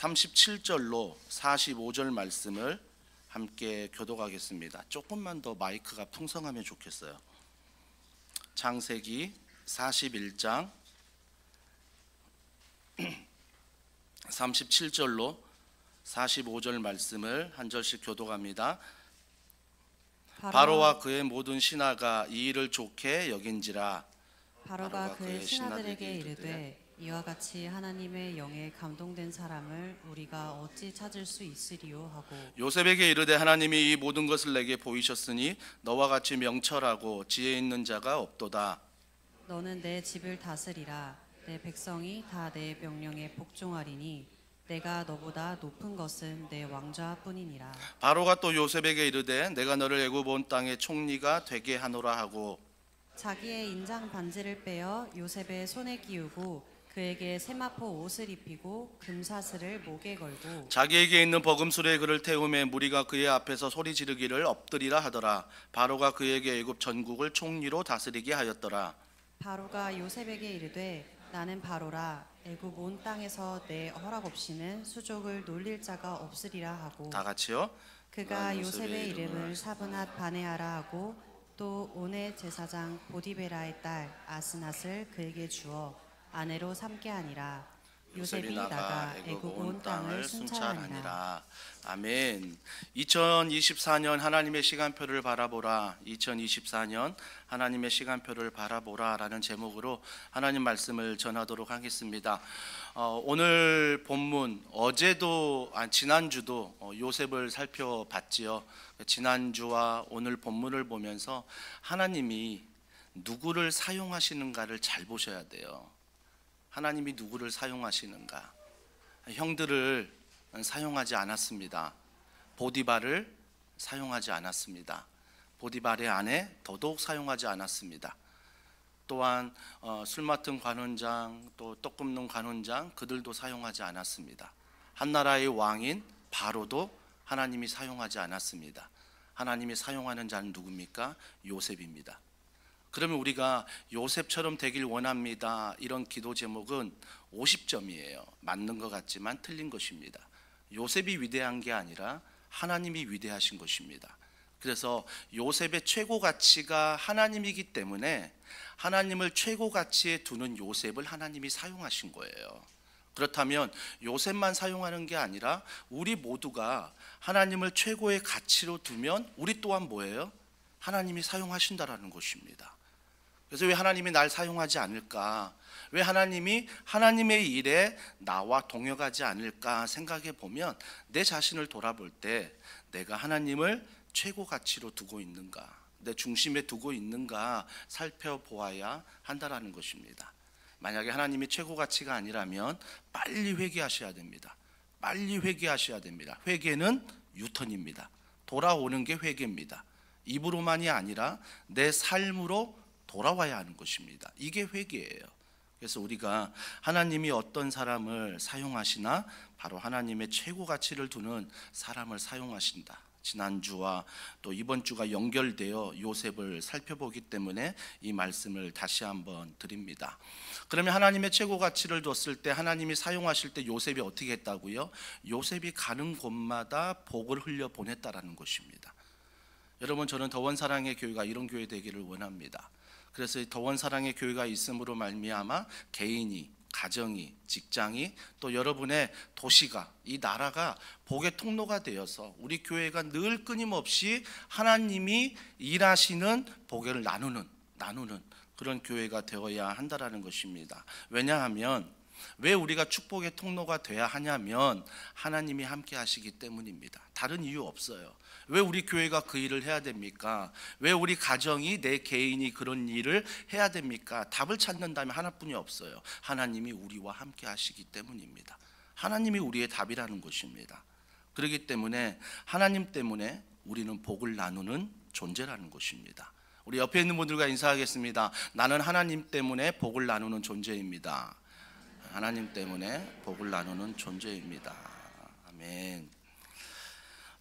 37절로 45절 말씀을 함께 교독하겠습니다. 조금만 더 마이크가 풍성하면 좋겠어요. 창세기 41장 37절로 45절 말씀을 한 절씩 교독합니다. 바로와 그의 모든 신하가 이 일을 좋게 여긴지라. 바로가 그의 신하들에게 이르되 이와 같이 하나님의 영에 감동된 사람을 우리가 어찌 찾을 수 있으리요 하고 요셉에게 이르되 하나님이 이 모든 것을 내게 보이셨으니 너와 같이 명철하고 지혜 있는 자가 없도다. 너는 내 집을 다스리라. 내 백성이 다 내 명령에 복종하리니 내가 너보다 높은 것은 내 왕좌뿐이니라. 바로가 또 요셉에게 이르되 내가 너를 애굽 온 땅의 총리가 되게 하노라 하고 자기의 인장 반지를 빼어 요셉의 손에 끼우고 그에게 세마포 옷을 입히고 금사슬을 목에 걸고 자기에게 있는 버금술에 그를 태우매 무리가 그의 앞에서 소리 지르기를 엎드리라 하더라. 바로가 그에게 애굽 전국을 총리로 다스리게 하였더라. 바로가 요셉에게 이르되 나는 바로라. 애굽 온 땅에서 내 허락 없이는 수족을 놀릴 자가 없으리라 하고 다 같이요. 그가 요셉의 이름을 사브낫 바네아라 하고 또 온의 제사장 보디베라의 딸 아스낫을 그에게 주어 아내로 삼게 하니라. 요셉이 나가 애굽 온 땅을 순찰하니라. 아멘. 2024년 하나님의 시간표를 바라보라. 2024년 하나님의 시간표를 바라보라 라는 제목으로 하나님 말씀을 전하도록 하겠습니다. 오늘 본문 어제도 지난주도 요셉을 살펴봤지요. 지난주와 오늘 본문을 보면서 하나님이 누구를 사용하시는가를 잘 보셔야 돼요. 하나님이 누구를 사용하시는가. 형들을 사용하지 않았습니다. 보디발을 사용하지 않았습니다. 보디발의 아내 더더욱 사용하지 않았습니다. 또한 술 맡은 관원장, 또 떡 굽는 관원장, 그들도 사용하지 않았습니다. 한 나라의 왕인 바로도 하나님이 사용하지 않았습니다. 하나님이 사용하는 자는 누굽니까? 요셉입니다. 그러면 우리가 요셉처럼 되길 원합니다. 이런 기도 제목은 50점이에요. 맞는 것 같지만 틀린 것입니다. 요셉이 위대한 게 아니라 하나님이 위대하신 것입니다. 그래서 요셉의 최고 가치가 하나님이기 때문에 하나님을 최고 가치에 두는 요셉을 하나님이 사용하신 거예요. 그렇다면 요셉만 사용하는 게 아니라 우리 모두가 하나님을 최고의 가치로 두면 우리 또한 뭐예요? 하나님이 사용하신다라는 것입니다. 그래서 왜 하나님이 날 사용하지 않을까? 왜 하나님이 하나님의 일에 나와 동역하지 않을까 생각해 보면 내 자신을 돌아볼 때 내가 하나님을 최고 가치로 두고 있는가, 내 중심에 두고 있는가 살펴보아야 한다라는 것입니다. 만약에 하나님이 최고 가치가 아니라면 빨리 회개하셔야 됩니다. 빨리 회개하셔야 됩니다. 회개는 유턴입니다. 돌아오는 게 회개입니다. 입으로만이 아니라 내 삶으로 돌아와야 하는 것입니다. 이게 회개예요. 그래서 우리가 하나님이 어떤 사람을 사용하시나 바로 하나님의 최고 가치를 두는 사람을 사용하신다. 지난주와 또 이번 주가 연결되어 요셉을 살펴보기 때문에 이 말씀을 다시 한번 드립니다. 그러면 하나님의 최고 가치를 뒀을 때 하나님이 사용하실 때 요셉이 어떻게 했다고요? 요셉이 가는 곳마다 복을 흘려 보냈다라는 것입니다. 여러분, 저는 더원 사랑의 교회가 이런 교회 되기를 원합니다. 그래서 더원 사랑의 교회가 있음으로 말미암아 개인이, 가정이, 직장이, 또 여러분의 도시가, 이 나라가 복의 통로가 되어서 우리 교회가 늘 끊임없이 하나님이 일하시는 복을 나누는 그런 교회가 되어야 한다라는 것입니다. 왜냐하면 왜 우리가 축복의 통로가 돼야 하냐면 하나님이 함께 하시기 때문입니다. 다른 이유 없어요. 왜 우리 교회가 그 일을 해야 됩니까? 왜 우리 가정이, 내 개인이 그런 일을 해야 됩니까? 답을 찾는다면 하나뿐이 없어요. 하나님이 우리와 함께 하시기 때문입니다. 하나님이 우리의 답이라는 것입니다. 그렇기 때문에 하나님 때문에 우리는 복을 나누는 존재라는 것입니다. 우리 옆에 있는 분들과 인사하겠습니다. 나는 하나님 때문에 복을 나누는 존재입니다. 하나님 때문에 복을 나누는 존재입니다. 아멘.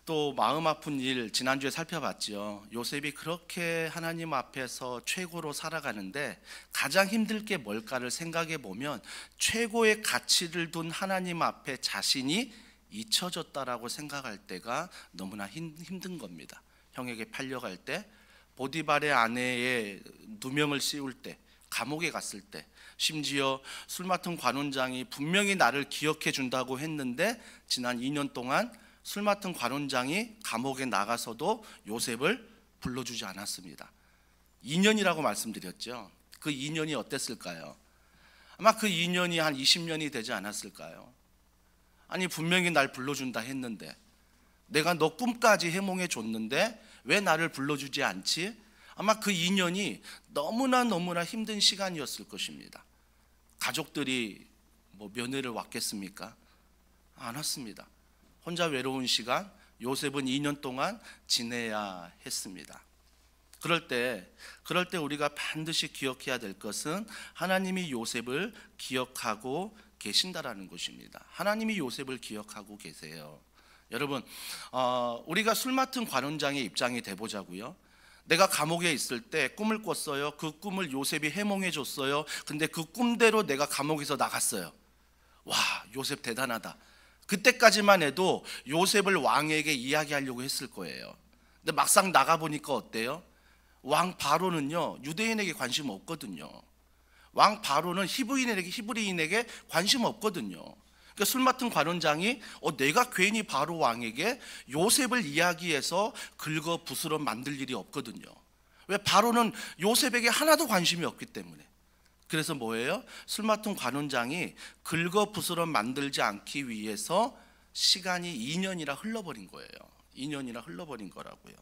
또 마음 아픈 일 지난주에 살펴봤죠. 요셉이 그렇게 하나님 앞에서 최고로 살아가는데 가장 힘들 게 뭘까를 생각해 보면 최고의 가치를 둔 하나님 앞에 자신이 잊혀졌다라고 생각할 때가 너무나 힘든 겁니다. 형에게 팔려갈 때, 보디발의 아내의 누명을 씌울 때, 감옥에 갔을 때, 심지어 술 맡은 관원장이 분명히 나를 기억해 준다고 했는데 지난 2년 동안 술 맡은 관원장이 감옥에 나가서도 요셉을 불러주지 않았습니다. 2년이라고 말씀드렸죠. 그 2년이 어땠을까요? 아마 그 2년이 한 20년이 되지 않았을까요? 아니 분명히 날 불러준다 했는데, 내가 너 꿈까지 해몽해 줬는데 왜 나를 불러주지 않지? 아마 그 2년이 너무나 힘든 시간이었을 것입니다. 가족들이 면회를 왔겠습니까? 안 왔습니다. 혼자 외로운 시간 요셉은 2년 동안 지내야 했습니다. 그럴 때 우리가 반드시 기억해야 될 것은 하나님이 요셉을 기억하고 계신다라는 것입니다. 하나님이 요셉을 기억하고 계세요. 여러분, 우리가 술 맡은 관원장의 입장이 돼보자고요. 내가 감옥에 있을 때 꿈을 꿨어요. 그 꿈을 요셉이 해몽해 줬어요. 근데 그 꿈대로 내가 감옥에서 나갔어요. 와, 요셉 대단하다. 그때까지만 해도 요셉을 왕에게 이야기하려고 했을 거예요. 근데 막상 나가보니까 어때요? 왕 바로는요, 유대인에게 관심 없거든요. 왕 바로는 히브리인에게 관심 없거든요. 그러니까 술 맡은 관원장이 내가 괜히 바로 왕에게 요셉을 이야기해서 긁어 부스럼 만들 일이 없거든요. 왜? 바로는 요셉에게 하나도 관심이 없기 때문에. 그래서 뭐예요? 술 맡은 관원장이 긁어 부스럼 만들지 않기 위해서 시간이 2년이나 흘러버린 거예요. 2년이나 흘러버린 거라고요.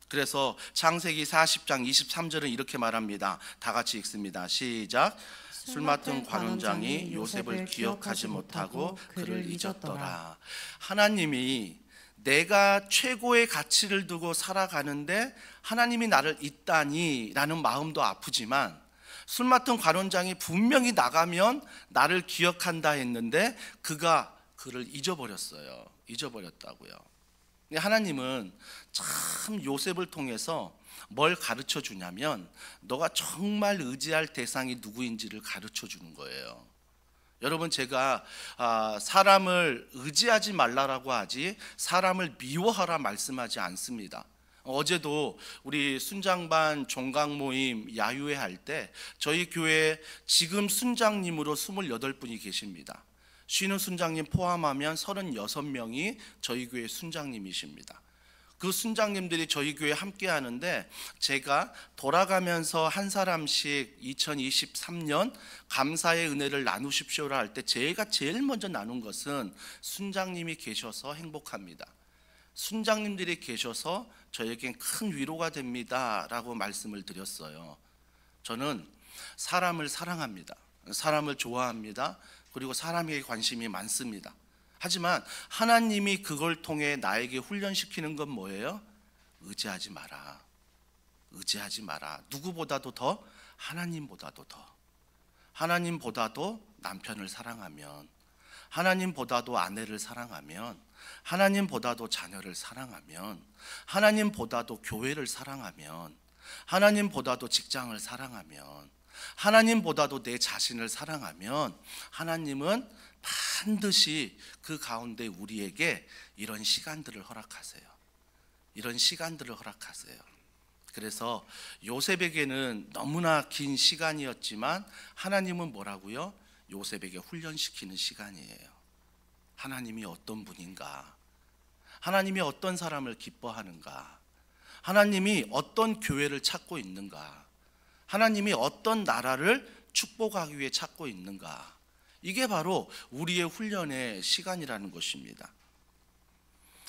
그래서 창세기 40장 23절은 이렇게 말합니다. 다 같이 읽습니다. 시작. 술 맡은 관원장이 요셉을 기억하지 못하고 그를 잊었더라. 하나님이 내가 최고의 가치를 두고 살아가는데 하나님이 나를 잊다니 라는 마음도 아프지만, 술 맡은 관원장이 분명히 나가면 나를 기억한다 했는데 그가 그를 잊어버렸어요. 잊어버렸다고요. 하나님은 참 요셉을 통해서 뭘 가르쳐 주냐면 너가 정말 의지할 대상이 누구인지를 가르쳐 주는 거예요. 여러분, 제가 사람을 의지하지 말라라고 하지 사람을 미워하라 말씀하지 않습니다. 어제도 우리 순장반 종강 모임 야유회 할 때 저희 교회에 지금 순장님으로 28분이 계십니다. 쉬는 순장님 포함하면 36명이 저희 교회 순장님이십니다. 그 순장님들이 저희 교회에 함께 하는데, 제가 돌아가면서 한 사람씩 2023년 감사의 은혜를 나누십시오라 할 때 제가 제일 먼저 나눈 것은 순장님이 계셔서 행복합니다. 순장님들이 계셔서 저에겐 큰 위로가 됩니다 라고 말씀을 드렸어요. 저는 사람을 사랑합니다. 사람을 좋아합니다. 그리고 사람에게 관심이 많습니다. 하지만 하나님이 그걸 통해 나에게 훈련시키는 건 뭐예요? 의지하지 마라. 의지하지 마라. 누구보다도 더, 하나님보다도 더. 하나님보다도 남편을 사랑하면, 하나님보다도 아내를 사랑하면, 하나님보다도 자녀를 사랑하면, 하나님보다도 교회를 사랑하면, 하나님보다도 직장을 사랑하면, 하나님보다도 내 자신을 사랑하면 하나님은 반드시 그 가운데 우리에게 이런 시간들을 허락하세요. 이런 시간들을 허락하세요. 그래서 요셉에게는 너무나 긴 시간이었지만 하나님은 뭐라고요? 요셉에게 훈련시키는 시간이에요. 하나님이 어떤 분인가? 하나님이 어떤 사람을 기뻐하는가? 하나님이 어떤 교회를 찾고 있는가? 하나님이 어떤 나라를 축복하기 위해 찾고 있는가? 이게 바로 우리의 훈련의 시간이라는 것입니다.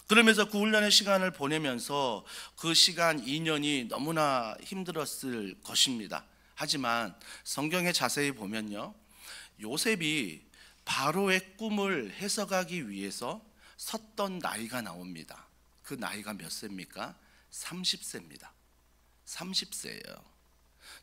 그러면서 그 훈련의 시간을 보내면서 그 시간 2년이 너무나 힘들었을 것입니다. 하지만 성경에 자세히 보면요, 요셉이 바로의 꿈을 해석하기 위해서 섰던 나이가 나옵니다. 그 나이가 몇 세입니까? 30세입니다. 30세예요.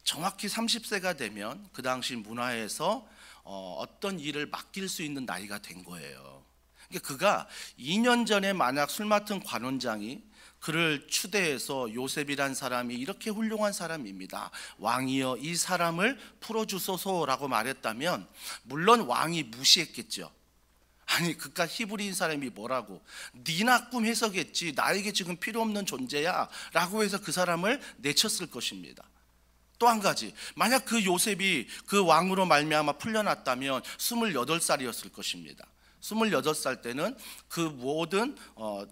정확히 30세가 되면 그 당시 문화에서 어떤 일을 맡길 수 있는 나이가 된 거예요. 그러니까 그가 2년 전에 만약 술 맡은 관원장이 그를 추대해서 요셉이란 사람이 이렇게 훌륭한 사람입니다, 왕이여 이 사람을 풀어주소서라고 말했다면 물론 왕이 무시했겠죠. 아니 그깟 히브리인 사람이 뭐라고, 네나 꿈 해석했지 나에게 지금 필요 없는 존재야 라고 해서 그 사람을 내쳤을 것입니다. 또 한 가지, 만약 그 요셉이 그 왕으로 말미암아 풀려났다면 28살이었을 것입니다. 28살 때는 그 모든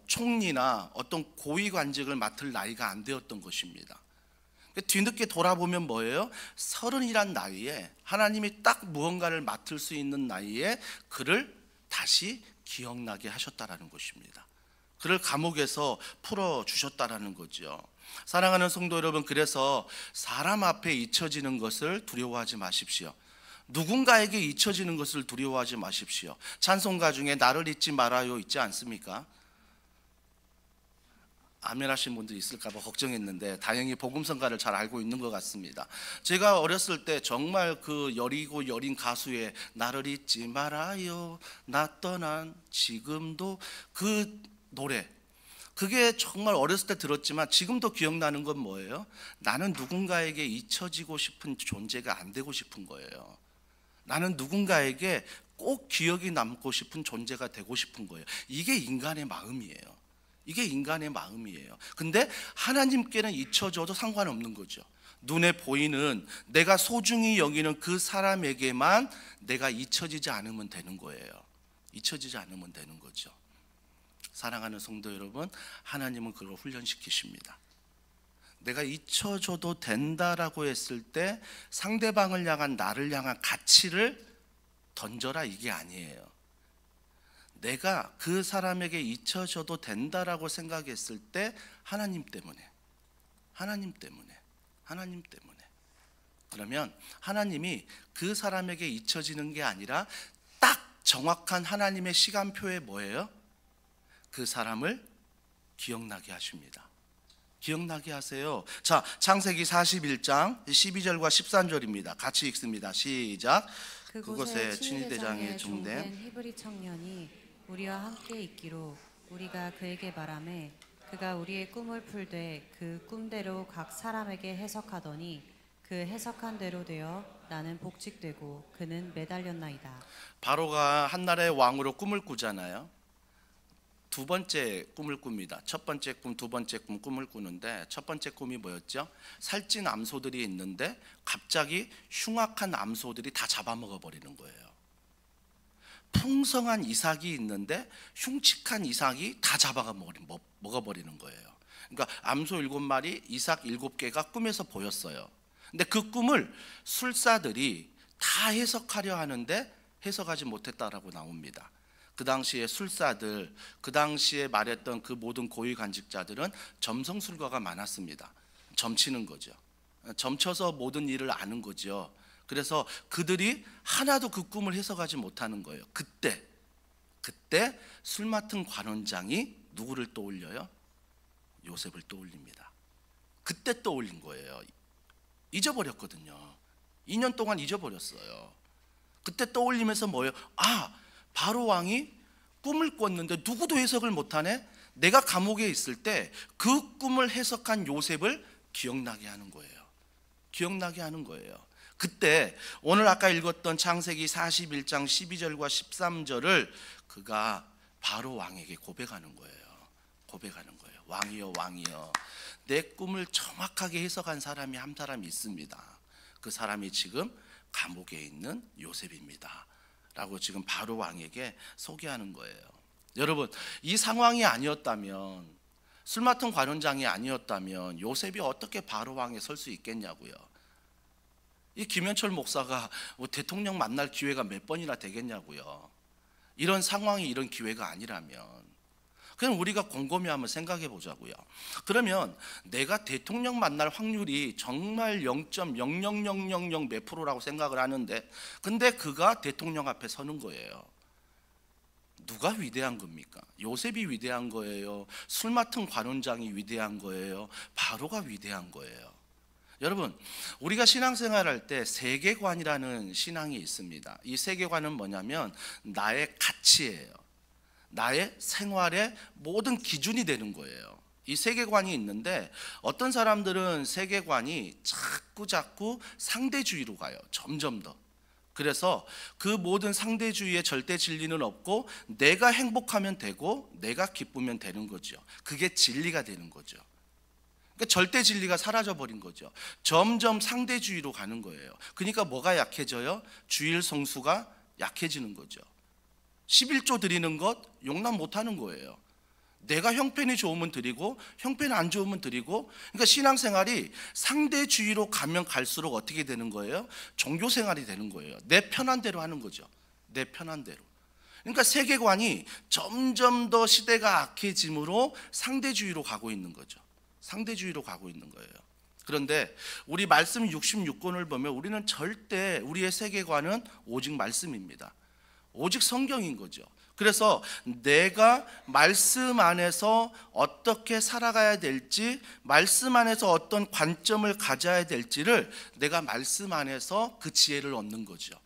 총리나 어떤 고위 관직을 맡을 나이가 안 되었던 것입니다. 뒤늦게 돌아보면 뭐예요? 30이란 나이에, 하나님이 딱 무언가를 맡을 수 있는 나이에 그를 다시 기억나게 하셨다라는 것입니다. 그를 감옥에서 풀어주셨다라는 거죠. 사랑하는 성도 여러분, 그래서 사람 앞에 잊혀지는 것을 두려워하지 마십시오. 누군가에게 잊혀지는 것을 두려워하지 마십시오. 찬송가 중에 나를 잊지 말아요 있지 않습니까? 아멘 하신 분들이 있을까 봐 걱정했는데 다행히 복음성가를 잘 알고 있는 것 같습니다. 제가 어렸을 때 정말 그 여리고 여린 가수의 나를 잊지 말아요 나 떠난 지금도, 그 노래, 그게 정말 어렸을 때 들었지만 지금도 기억나는 건 뭐예요? 나는 누군가에게 잊혀지고 싶은 존재가 안 되고 싶은 거예요. 나는 누군가에게 꼭 기억이 남고 싶은 존재가 되고 싶은 거예요. 이게 인간의 마음이에요. 이게 인간의 마음이에요. 근데 하나님께는 잊혀져도 상관없는 거죠. 눈에 보이는 내가 소중히 여기는 그 사람에게만 내가 잊혀지지 않으면 되는 거예요. 잊혀지지 않으면 되는 거죠. 사랑하는 성도 여러분, 하나님은 그걸 훈련시키십니다. 내가 잊혀져도 된다라고 했을 때 상대방을 향한, 나를 향한 가치를 던져라, 이게 아니에요. 내가 그 사람에게 잊혀져도 된다라고 생각했을 때 하나님 때문에, 하나님 때문에, 하나님 때문에. 그러면 하나님이 그 사람에게 잊혀지는 게 아니라 딱 정확한 하나님의 시간표에 뭐예요? 그 사람을 기억나게 하십니다. 기억나게 하세요. 자, 창세기 41장 12절과 13절입니다. 같이 읽습니다. 시작. 그곳에 친위대장에 종된 히브리 청년이 우리와 함께 있기로 우리가 그에게 말하매 그가 우리의 꿈을 풀되 그 꿈대로 각 사람에게 해석하더니 그 해석한 대로 되어 나는 복직되고 그는 매달렸나이다. 바로가 한나라의 왕으로 꿈을 꾸잖아요. 두 번째 꿈을 꿉니다. 첫 번째 꿈, 두 번째 꿈을 꾸는데 첫 번째 꿈이 뭐였죠? 살찐 암소들이 있는데 갑자기 흉악한 암소들이 다 잡아먹어 버리는 거예요. 풍성한 이삭이 있는데 흉측한 이삭이 다 먹어버리는 거예요. 그러니까 암소 7마리, 이삭 7개가 꿈에서 보였어요. 근데 그 꿈을 술사들이 다 해석하려 하는데 해석하지 못했다라고 나옵니다. 그 당시에 술사들, 그 당시에 말했던 그 모든 고위 관직자들은 점성술과가 많았습니다. 점치는 거죠. 점쳐서 모든 일을 아는 거죠. 그래서 그들이 하나도 그 꿈을 해석하지 못하는 거예요. 그때 술 맡은 관원장이 누구를 떠올려요? 요셉을 떠올립니다. 그때 떠올린 거예요. 잊어버렸거든요. 2년 동안 잊어버렸어요. 그때 떠올리면서 뭐예요? 아, 바로 왕이 꿈을 꿨는데 누구도 해석을 못하네? 내가 감옥에 있을 때 그 꿈을 해석한 요셉을 기억나게 하는 거예요. 기억나게 하는 거예요. 그때 오늘 아까 읽었던 창세기 41장 12절과 13절을 그가 바로 왕에게 고백하는 거예요. 고백하는 거예요. 왕이여, 왕이여, 내 꿈을 정확하게 해석한 사람이 한 사람이 있습니다. 그 사람이 지금 감옥에 있는 요셉입니다 라고 지금 바로 왕에게 소개하는 거예요. 여러분, 이 상황이 아니었다면, 술 맡은 관원장이 아니었다면 요셉이 어떻게 바로 왕에 설 수 있겠냐고요. 이 김현철 목사가 대통령 만날 기회가 몇 번이나 되겠냐고요. 이런 상황이, 이런 기회가 아니라면 그냥 우리가 곰곰이 한번 생각해 보자고요. 그러면 내가 대통령 만날 확률이 정말 0.0000 몇 프로라고 생각을 하는데, 근데 그가 대통령 앞에 서는 거예요. 누가 위대한 겁니까? 요셉이 위대한 거예요? 술 맡은 관원장이 위대한 거예요? 바로가 위대한 거예요? 여러분, 우리가 신앙생활할 때 세계관이라는 신앙이 있습니다. 이 세계관은 뭐냐면 나의 가치예요. 나의 생활의 모든 기준이 되는 거예요. 이 세계관이 있는데 어떤 사람들은 세계관이 자꾸 상대주의로 가요. 점점 더. 그래서 그 모든 상대주의의 절대 진리는 없고 내가 행복하면 되고 내가 기쁘면 되는 거죠. 그게 진리가 되는 거죠. 그러니까 절대 진리가 사라져 버린 거죠. 점점 상대주의로 가는 거예요. 그러니까 뭐가 약해져요? 주일 성수가 약해지는 거죠. 11조 드리는 것 용납 못하는 거예요. 내가 형편이 좋으면 드리고 형편이 안 좋으면 드리고. 그러니까 신앙생활이 상대주의로 가면 갈수록 어떻게 되는 거예요? 종교생활이 되는 거예요. 내 편한 대로 하는 거죠. 내 편한 대로. 그러니까 세계관이 점점 더 시대가 악해짐으로 상대주의로 가고 있는 거죠. 상대주의로 가고 있는 거예요. 그런데 우리 말씀 66권을 보면 우리는 절대 우리의 세계관은 오직 말씀입니다. 오직 성경인 거죠. 그래서 내가 말씀 안에서 어떻게 살아가야 될지, 말씀 안에서 어떤 관점을 가져야 될지를 내가 말씀 안에서 그 지혜를 얻는 거죠.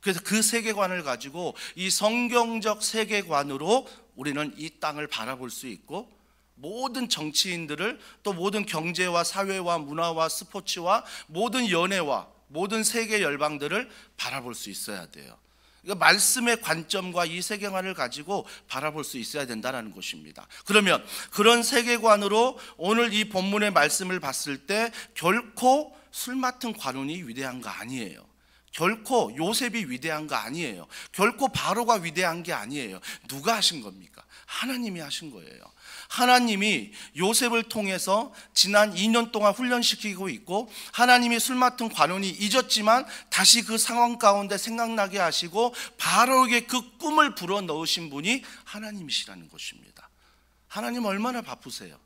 그래서 그 세계관을 가지고 이 성경적 세계관으로 우리는 이 땅을 바라볼 수 있고, 모든 정치인들을, 또 모든 경제와 사회와 문화와 스포츠와 모든 연애와 모든 세계 열방들을 바라볼 수 있어야 돼요. 그러니까 말씀의 관점과 이 세계관을 가지고 바라볼 수 있어야 된다는 것입니다. 그러면 그런 세계관으로 오늘 이 본문의 말씀을 봤을 때 결코 술 맡은 관원이 위대한 거 아니에요. 결코 요셉이 위대한 거 아니에요. 결코 바로가 위대한 게 아니에요. 누가 하신 겁니까? 하나님이 하신 거예요. 하나님이 요셉을 통해서 지난 2년 동안 훈련시키고 있고, 하나님이 술 맡은 관원이 잊었지만 다시 그 상황 가운데 생각나게 하시고 바로에게 그 꿈을 불어넣으신 분이 하나님이시라는 것입니다. 하나님 얼마나 바쁘세요?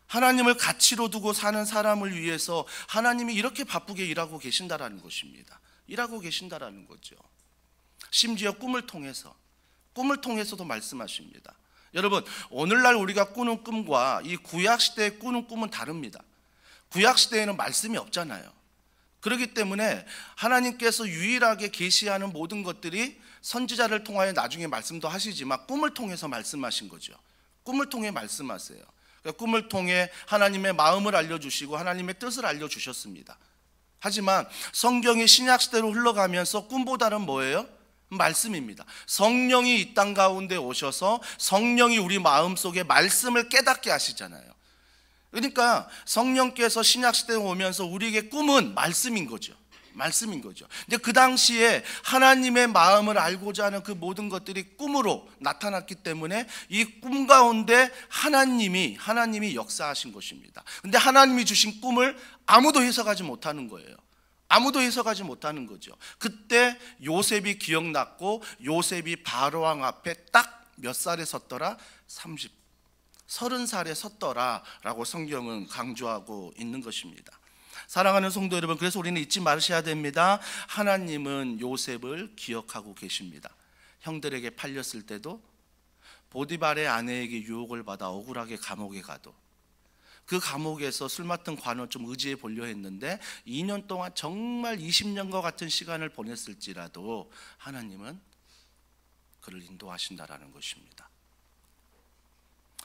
하나님을 가치로 두고 사는 사람을 위해서 하나님이 이렇게 바쁘게 일하고 계신다라는 것입니다. 일하고 계신다라는 거죠. 심지어 꿈을 통해서도 말씀하십니다. 여러분, 오늘날 우리가 꾸는 꿈과 이 구약시대에 꾸는 꿈은 다릅니다. 구약시대에는 말씀이 없잖아요. 그렇기 때문에 하나님께서 유일하게 계시하는 모든 것들이 선지자를 통하여 나중에 말씀도 하시지만 꿈을 통해서 말씀하신 거죠. 꿈을 통해 말씀하세요. 그러니까 꿈을 통해 하나님의 마음을 알려주시고 하나님의 뜻을 알려주셨습니다. 하지만 성경이 신약시대로 흘러가면서 꿈보다는 뭐예요? 말씀입니다. 성령이 이 땅 가운데 오셔서 성령이 우리 마음속에 말씀을 깨닫게 하시잖아요. 그러니까 성령께서 신약시대에 오면서 우리에게 꿈은 말씀인 거죠. 말씀인 거죠. 근데 그 당시에 하나님의 마음을 알고자 하는 그 모든 것들이 꿈으로 나타났기 때문에 이 꿈 가운데 하나님이 역사하신 것입니다. 근데 하나님이 주신 꿈을 아무도 해석하지 못하는 거예요. 아무도 해석하지 못하는 거죠. 그때 요셉이 기억났고, 요셉이 바로왕 앞에 딱 몇 살에 섰더라? 30살에 섰더라라고 성경은 강조하고 있는 것입니다. 사랑하는 성도 여러분, 그래서 우리는 잊지 마셔야 됩니다. 하나님은 요셉을 기억하고 계십니다. 형들에게 팔렸을 때도, 보디발의 아내에게 유혹을 받아 억울하게 감옥에 가도, 그 감옥에서 술 맡은 관원 좀 의지해 보려 했는데 2년 동안 정말 20년과 같은 시간을 보냈을지라도 하나님은 그를 인도하신다라는 것입니다.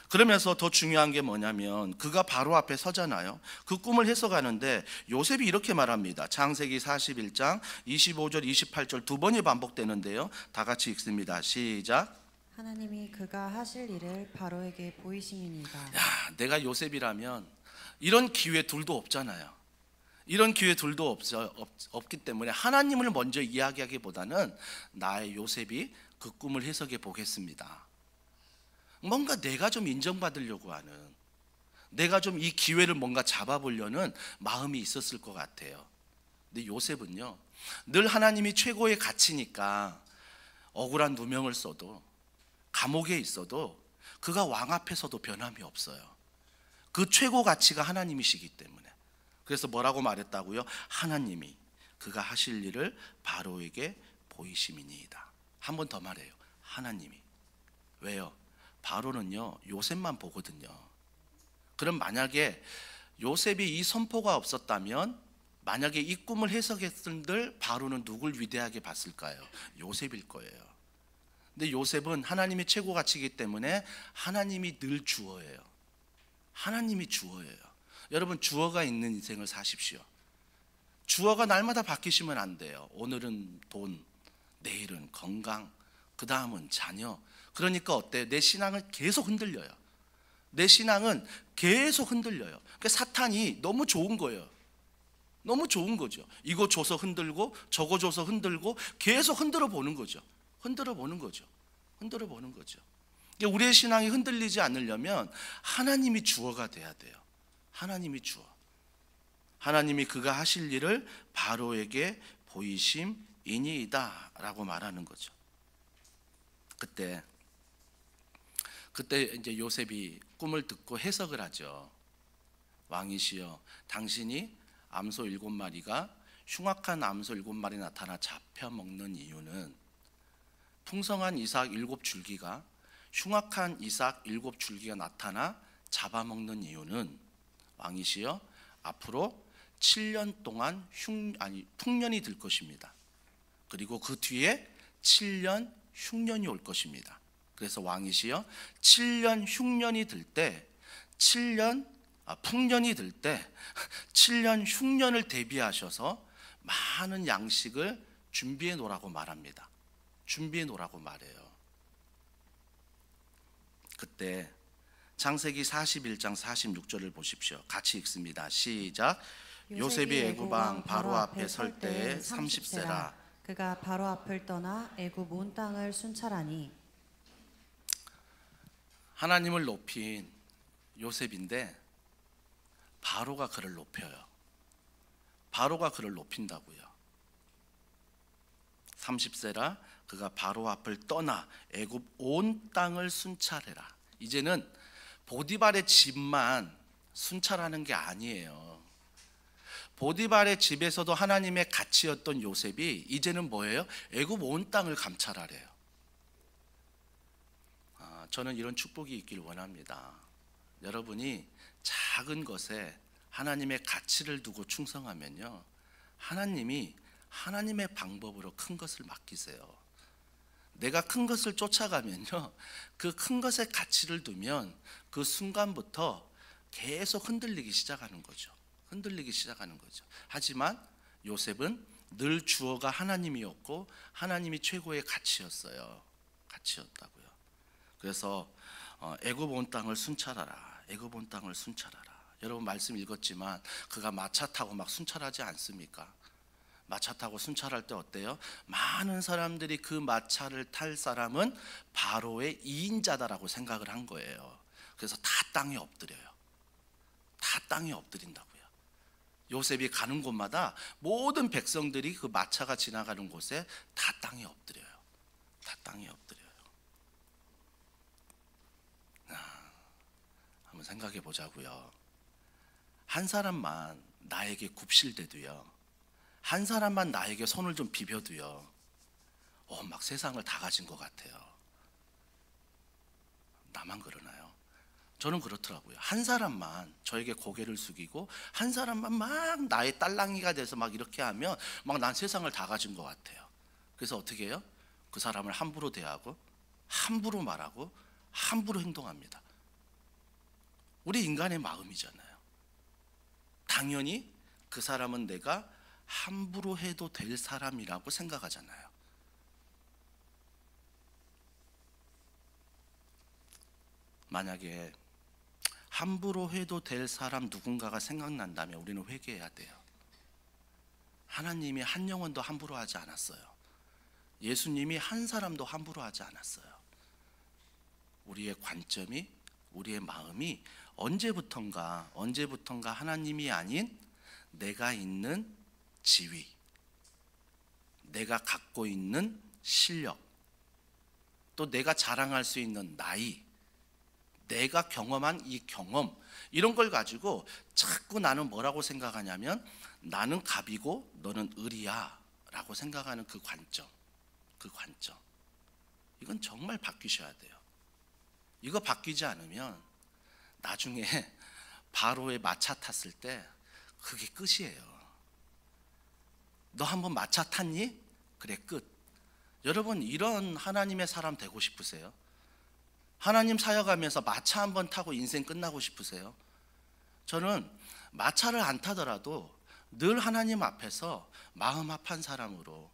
그러면서 더 중요한 게 뭐냐면, 그가 바로 앞에 서잖아요. 그 꿈을 해석하는데 요셉이 이렇게 말합니다. 창세기 41장 25절 28절 두 번이 반복되는데요, 다 같이 읽습니다. 시작. 하나님이 그가 하실 일을 바로에게 보이심이니이다. 야, 내가 요셉이라면 이런 기회 둘도 없잖아요. 이런 기회 둘도 없기 때문에 하나님을 먼저 이야기하기보다는 나의 요셉이 그 꿈을 해석해 보겠습니다. 뭔가 내가 좀 인정받으려고 하는, 내가 좀 이 기회를 뭔가 잡아보려는 마음이 있었을 것 같아요. 근데 요셉은요, 늘 하나님이 최고의 가치니까 억울한 누명을 써도, 감옥에 있어도 그가 왕 앞에서도 변함이 없어요. 그 최고 가치가 하나님이시기 때문에. 그래서 뭐라고 말했다고요? 하나님이 그가 하실 일을 바로에게 보이심이니이다. 한 번 더 말해요. 하나님이. 왜요? 바로는요, 요셉만 보거든요. 그럼 만약에 요셉이 이 선포가 없었다면, 만약에 이 꿈을 해석했을 바로는 누굴 위대하게 봤을까요? 요셉일 거예요. 근데 요셉은 하나님이 최고 가치이기 때문에 하나님이 늘 주어예요. 하나님이 주어예요. 여러분, 주어가 있는 인생을 사십시오. 주어가 날마다 바뀌시면 안 돼요. 오늘은 돈, 내일은 건강, 그 다음은 자녀. 그러니까 어때요? 내 신앙은 계속 흔들려요. 내 신앙은 계속 흔들려요. 그러니까 사탄이 너무 좋은 거예요. 너무 좋은 거죠. 이거 줘서 흔들고 저거 줘서 흔들고 계속 흔들어 보는 거죠. 흔들어 보는 거죠. 흔들어 보는 거죠. 그러니까 우리의 신앙이 흔들리지 않으려면 하나님이 주어가 돼야 돼요. 하나님이 주어. 하나님이 그가 하실 일을 바로에게 보이심이니이다 라고 말하는 거죠. 그때 이제 요셉이 꿈을 듣고 해석을 하죠. 왕이시여, 당신이 암소 7마리가 흉악한 암소 7마리 나타나 잡혀먹는 이유는 풍성한 이삭 7줄기가 흉악한 이삭 7줄기가 나타나 잡아먹는 이유는 왕이시여, 앞으로 7년 동안 풍년이 들 것입니다. 그리고 그 뒤에 7년 흉년이 올 것입니다. 그래서 왕이시여, 7년 흉년이 들 때 풍년이 들 때 7년 흉년을 대비하셔서 많은 양식을 준비해 놓으라고 말합니다. 준비해 놓으라고 말해요. 그때 창세기 41장 46절을 보십시오. 같이 읽습니다. 시작. 요셉이 애굽 왕 바로 앞에 설 때에 30세라. 그가 바로 앞을 떠나 애굽 온 땅을 순찰하니. 하나님을 높인 요셉인데 바로가 그를 높여요. 바로가 그를 높인다고요. 30세라 그가 바로 앞을 떠나 애굽 온 땅을 순찰해라. 이제는 보디발의 집만 순찰하는 게 아니에요. 보디발의 집에서도 하나님의 가치였던 요셉이 이제는 뭐예요? 애굽 온 땅을 감찰하래요. 저는 이런 축복이 있길 원합니다. 여러분이 작은 것에 하나님의 가치를 두고 충성하면요, 하나님이 하나님의 방법으로 큰 것을 맡기세요. 내가 큰 것을 쫓아가면요, 그 큰 것에 가치를 두면 그 순간부터 계속 흔들리기 시작하는 거죠. 흔들리기 시작하는 거죠. 하지만 요셉은 늘 주어가 하나님이었고 하나님이 최고의 가치였어요. 가치였다고요. 그래서 애굽 온 땅을 순찰하라. 애굽 온 땅을 순찰하라. 여러분 말씀 읽었지만 그가 마차 타고 막 순찰하지 않습니까? 마차 타고 순찰할 때 어때요? 많은 사람들이 그 마차를 탈 사람은 바로의 2인자다라고 생각을 한 거예요. 그래서 다 땅에 엎드려요. 다 땅에 엎드린다고요. 요셉이 가는 곳마다 모든 백성들이 그 마차가 지나가는 곳에 다 땅에 엎드려요. 다 땅에 엎드려요. 한번 생각해 보자고요. 한 사람만 나에게 굽실대도요, 한 사람만 나에게 손을 좀 비벼도요, 막 세상을 다 가진 것 같아요. 나만 그러나요? 저는 그렇더라고요. 한 사람만 저에게 고개를 숙이고 한 사람만 막 나의 딸랑이가 돼서 막 이렇게 하면 막 난 세상을 다 가진 것 같아요. 그래서 어떻게 해요? 그 사람을 함부로 대하고 함부로 말하고 함부로 행동합니다. 우리 인간의 마음이잖아요. 당연히 그 사람은 내가 함부로 해도 될 사람이라고 생각하잖아요. 만약에 함부로 해도 될 사람 누군가가 생각난다면 우리는 회개해야 돼요. 하나님이 한 영혼도 함부로 하지 않았어요. 예수님이 한 사람도 함부로 하지 않았어요. 우리의 관점이, 우리의 마음이 언제부턴가 하나님이 아닌 내가 있는 지위, 내가 갖고 있는 실력, 또 내가 자랑할 수 있는 나이, 내가 경험한 이 경험, 이런 걸 가지고 자꾸 나는 뭐라고 생각하냐면 나는 갑이고 너는 을이야 라고 생각하는 그 관점, 이건 정말 바뀌셔야 돼요. 이거 바뀌지 않으면 나중에 바로의 마차 탔을 때 그게 끝이에요. 너 한번 마차 탔니? 그래, 끝. 여러분, 이런 하나님의 사람 되고 싶으세요? 하나님 사역하면서 마차 한번 타고 인생 끝나고 싶으세요? 저는 마차를 안 타더라도 늘 하나님 앞에서 마음 합한 사람으로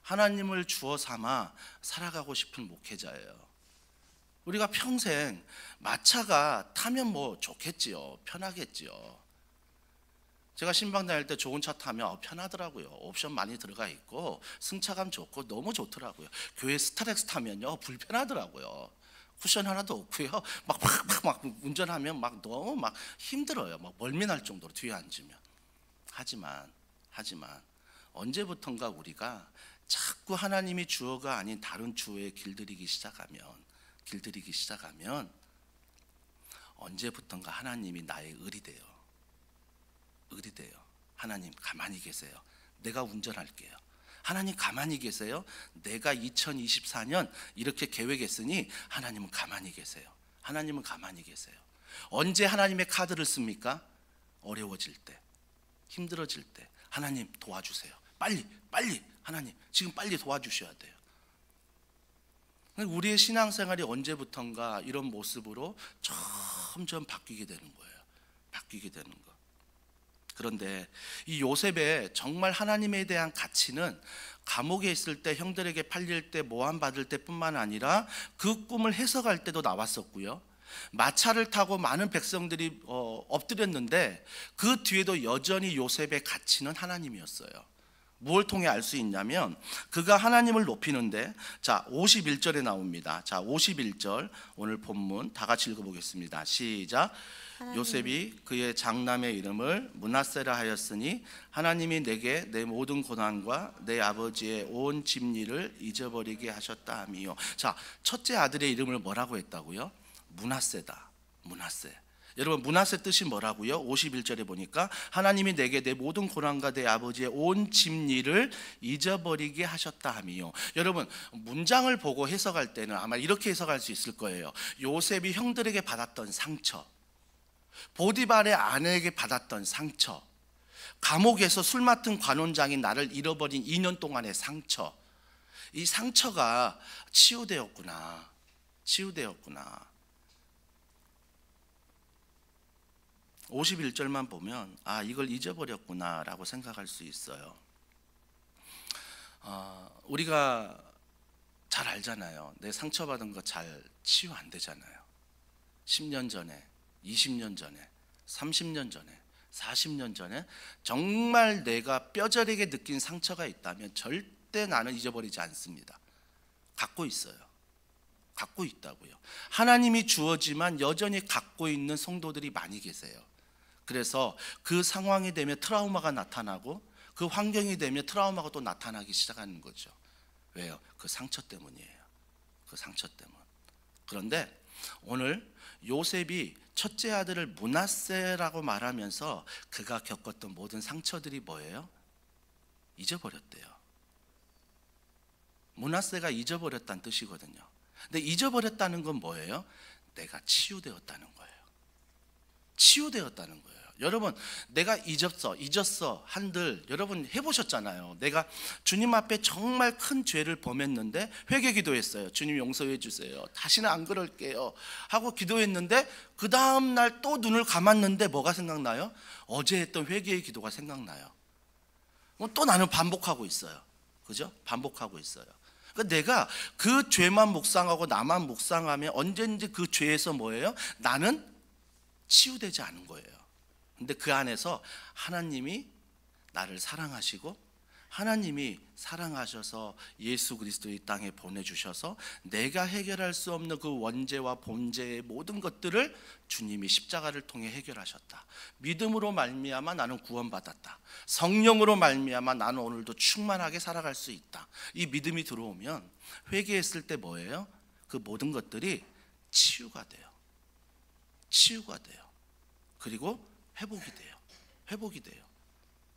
하나님을 주어 삼아 살아가고 싶은 목회자예요. 우리가 평생 마차가 타면 뭐 좋겠지요, 편하겠지요. 제가 신방 다닐 때 좋은 차 타면 편하더라고요. 옵션 많이 들어가 있고 승차감 좋고 너무 좋더라고요. 교회 스타렉스 타면요 불편하더라고요. 쿠션 하나도 없고요. 막 운전하면 막 너무 막 힘들어요. 막 멀미날 정도로 뒤에 앉으면. 하지만 언제부턴가 우리가 자꾸 하나님이 주어가 아닌 다른 주어에 길들이기 시작하면 언제부턴가 하나님이 나의 을이 돼요. 하나님 가만히 계세요. 내가 운전할게요. 하나님 가만히 계세요. 내가 2024년 이렇게 계획했으니 하나님은 가만히 계세요. 언제 하나님의 카드를 씁니까? 어려워질 때, 힘들어질 때. 하나님 도와주세요. 빨리 하나님 지금 빨리 도와주셔야 돼요. 우리의 신앙생활이 언제부턴가 이런 모습으로 점점 바뀌게 되는 거예요. 그런데 이 요셉의 정말 하나님에 대한 가치는 감옥에 있을 때, 형들에게 팔릴 때, 모함받을 때뿐만 아니라 그 꿈을 해석할 때도 나왔었고요. 마차를 타고 많은 백성들이 엎드렸는데 그 뒤에도 여전히 요셉의 가치는 하나님이었어요. 뭘 통해 알 수 있냐면 그가 하나님을 높이는데, 자 51절에 나옵니다. 자 51절 오늘 본문 다 같이 읽어보겠습니다. 시작. 요셉이 그의 장남의 이름을 므낫세라 하였으니 하나님이 내게 내 모든 고난과 내 아버지의 온 집일을 잊어버리게 하셨다 하미요. 자, 첫째 아들의 이름을 뭐라고 했다고요? 므낫세다. 므낫세. 여러분, 므낫세 뜻이 뭐라고요? 51절에 보니까 하나님이 내게 내 모든 고난과 내 아버지의 온 집일을 잊어버리게 하셨다 하미요. 여러분, 문장을 보고 해석할 때는 아마 이렇게 해석할 수 있을 거예요. 요셉이 형들에게 받았던 상처, 보디발의 아내에게 받았던 상처, 감옥에서 술 맡은 관원장이 나를 잃어버린 2년 동안의 상처, 이 상처가 치유되었구나. 51절만 보면 이걸 잊어버렸구나 라고 생각할 수 있어요. 우리가 잘 알잖아요. 내 상처받은 거 잘 치유 안 되잖아요. 10년 전에, 20년 전에, 30년 전에, 40년 전에 정말 내가 뼈저리게 느낀 상처가 있다면 절대 나는 잊어버리지 않습니다. 갖고 있다고요. 하나님이 주어지만 여전히 갖고 있는 성도들이 많이 계세요. 그래서 그 상황이 되면 트라우마가 나타나고 그 환경이 되면 트라우마가 또 나타나기 시작하는 거죠. 왜요? 그 상처 때문이에요. 그런데 오늘 요셉이 첫째 아들을 므낫세라고 말하면서 그가 겪었던 모든 상처들이 뭐예요? 잊어버렸대요. 므낫세가 잊어버렸다는 뜻이거든요. 근데 잊어버렸다는 건 뭐예요? 내가 치유되었다는 거예요. 여러분, 내가 잊었어 한들 여러분 해보셨잖아요. 내가 주님 앞에 정말 큰 죄를 범했는데 회개 기도했어요. 주님 용서해 주세요. 다시는 안 그럴게요 하고 기도했는데 그 다음날 또 눈을 감았는데 뭐가 생각나요? 어제 했던 회개의 기도가 생각나요. 또 나는 반복하고 있어요. 그죠? 그러니까 내가 그 죄만 묵상하고 나만 묵상하면 언젠지 그 죄에서 뭐예요? 나는 치유되지 않은 거예요. 근데 그 안에서 하나님이 나를 사랑하시고 하나님이 사랑하셔서 예수 그리스도 이 땅에 보내주셔서 내가 해결할 수 없는 그 원죄와 본죄의 모든 것들을 주님이 십자가를 통해 해결하셨다. 믿음으로 말미암아 나는 구원받았다. 성령으로 말미암아 나는 오늘도 충만하게 살아갈 수 있다. 이 믿음이 들어오면 회개했을 때 뭐예요? 그 모든 것들이 치유가 돼요. 그리고 회복이 돼요.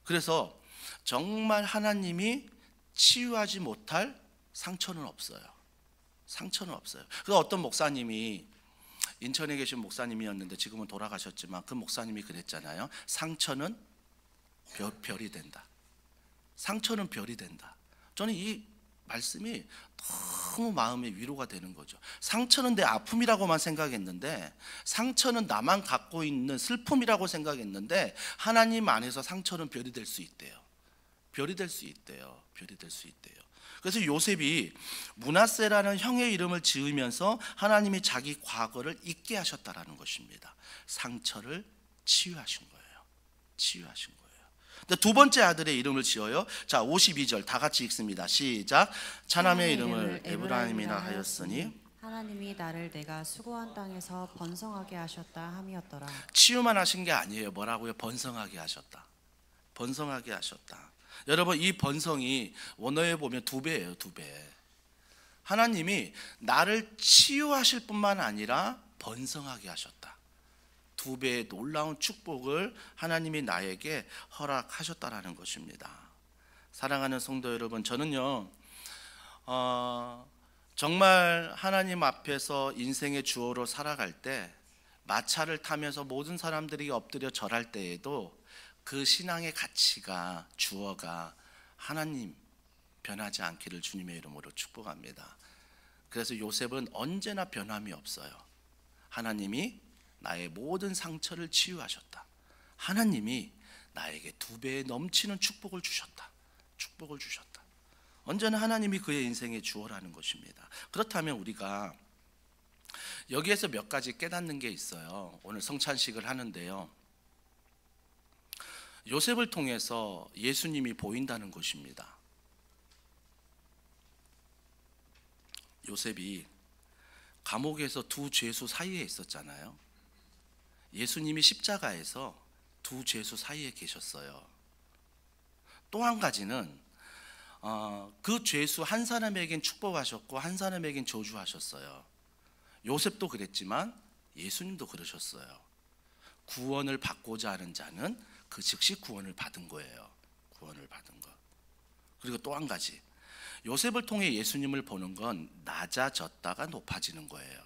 그래서 정말 하나님이 치유하지 못할 상처는 없어요. 그래서 어떤 목사님이, 인천에 계신 목사님이었는데 지금은 돌아가셨지만 그 목사님이 그랬잖아요. 상처는 별이 된다. 저는 이 말씀이 너무 마음에 위로가 되는 거죠. 상처는 내 아픔이라고만 생각했는데, 상처는 나만 갖고 있는 슬픔이라고 생각했는데, 하나님 안에서 상처는 별이 될 수 있대요. 별이 될 수 있대요. 별이 될 수 있대요. 그래서 요셉이 므낫세라는 형의 이름을 지으면서 하나님이 자기 과거를 잊게 하셨다라는 것입니다. 상처를 치유하신 거예요. 치유하신 거예요. 근데 두 번째 아들의 이름을 지어요. 자, 52절 다 같이 읽습니다. 시작. 차남의 이름을 에브라임이라 하였으니 하나님이 나를 내가 수고한 땅에서 번성하게 하셨다 함이었더라. 치유만 하신 게 아니에요. 뭐라고요? 번성하게 하셨다. 번성하게 하셨다. 여러분, 이 번성이 원어에 보면 2배예요. 2배. 하나님이 나를 치유하실 뿐만 아니라 번성하게 하셨다. 2배의 놀라운 축복을 하나님이 나에게 허락하셨다라는 것입니다. 사랑하는 성도 여러분, 저는요 정말 하나님 앞에서 인생의 주어로 살아갈 때, 마차를 타면서 모든 사람들이 엎드려 절할 때에도 그 신앙의 가치가, 주어가 하나님 변하지 않기를 주님의 이름으로 축복합니다. 그래서 요셉은 언제나 변함이 없어요. 하나님이 나의 모든 상처를 치유하셨다. 하나님이 나에게 2배의 넘치는 축복을 주셨다. 축복을 주셨다. 언제나 하나님이 그의 인생의 주어라는 것입니다. 그렇다면 우리가 여기에서 몇 가지 깨닫는 게 있어요. 오늘 성찬식을 하는데요, 요셉을 통해서 예수님이 보인다는 것입니다. 요셉이 감옥에서 2 죄수 사이에 있었잖아요. 예수님이 십자가에서 2 죄수 사이에 계셨어요. 또 한 가지는 그 죄수 한 사람에겐 축복하셨고 한 사람에겐 저주하셨어요. 요셉도 그랬지만 예수님도 그러셨어요. 구원을 받고자 하는 자는 그 즉시 구원을 받은 거예요. 구원을 받은 것. 그리고 또 한 가지, 요셉을 통해 예수님을 보는 건 낮아졌다가 높아지는 거예요.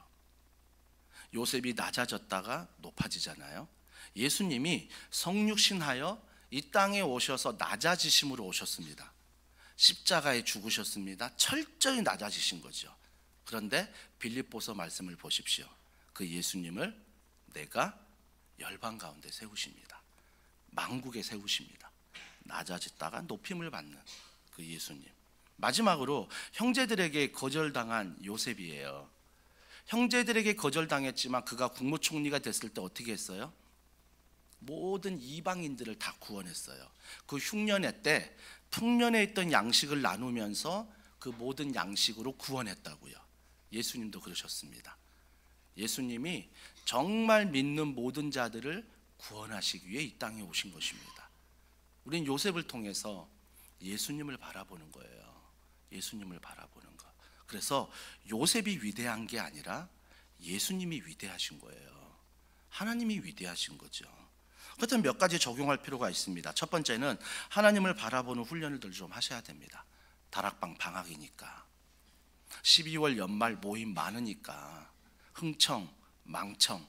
요셉이 낮아졌다가 높아지잖아요. 예수님이 성육신하여 이 땅에 오셔서 낮아지심으로 오셨습니다. 십자가에 죽으셨습니다. 철저히 낮아지신 거죠. 그런데 빌립보서 말씀을 보십시오. 그 예수님을 내가 열방 가운데 세우십니다. 만국에 세우십니다. 낮아졌다가 높임을 받는 그 예수님. 마지막으로 형제들에게 거절당한 요셉이에요. 형제들에게 거절당했지만 그가 국무총리가 됐을 때 어떻게 했어요? 모든 이방인들을 다 구원했어요. 그 흉년의 때 풍년에 있던 양식을 나누면서 그 모든 양식으로 구원했다고요. 예수님도 그러셨습니다. 예수님이 정말 믿는 모든 자들을 구원하시기 위해 이 땅에 오신 것입니다. 우린 요셉을 통해서 예수님을 바라보는 거예요. 예수님을 바라보는 것. 그래서 요셉이 위대한 게 아니라 예수님이 위대하신 거예요. 하나님이 위대하신 거죠. 그렇다면 몇 가지 적용할 필요가 있습니다. 첫 번째는 하나님을 바라보는 훈련을 좀 하셔야 됩니다. 다락방 방학이니까, 12월 연말 모임 많으니까 흥청, 망청,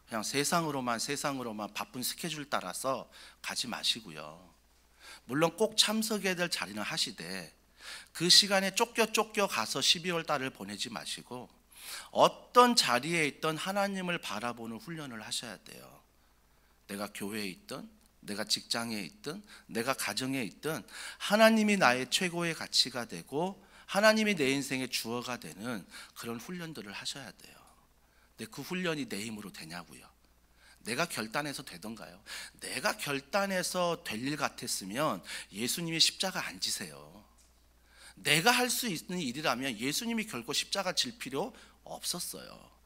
그냥 세상으로만 바쁜 스케줄 따라서 가지 마시고요. 물론 꼭 참석해야 될 자리는 하시되 그 시간에 쫓겨 가서 12월 달을 보내지 마시고 어떤 자리에 있던 하나님을 바라보는 훈련을 하셔야 돼요. 내가 교회에 있든, 내가 직장에 있든, 내가 가정에 있든 하나님이 나의 최고의 가치가 되고 하나님이 내 인생의 주어가 되는 그런 훈련들을 하셔야 돼요. 근데 그 훈련이 내 힘으로 되냐고요? 내가 결단해서 되던가요? 내가 결단해서 될 일 같았으면 예수님이 십자가 안 지세요. 내가 할 수 있는 일이라면 예수님이 결코 십자가 질 필요 없었어요.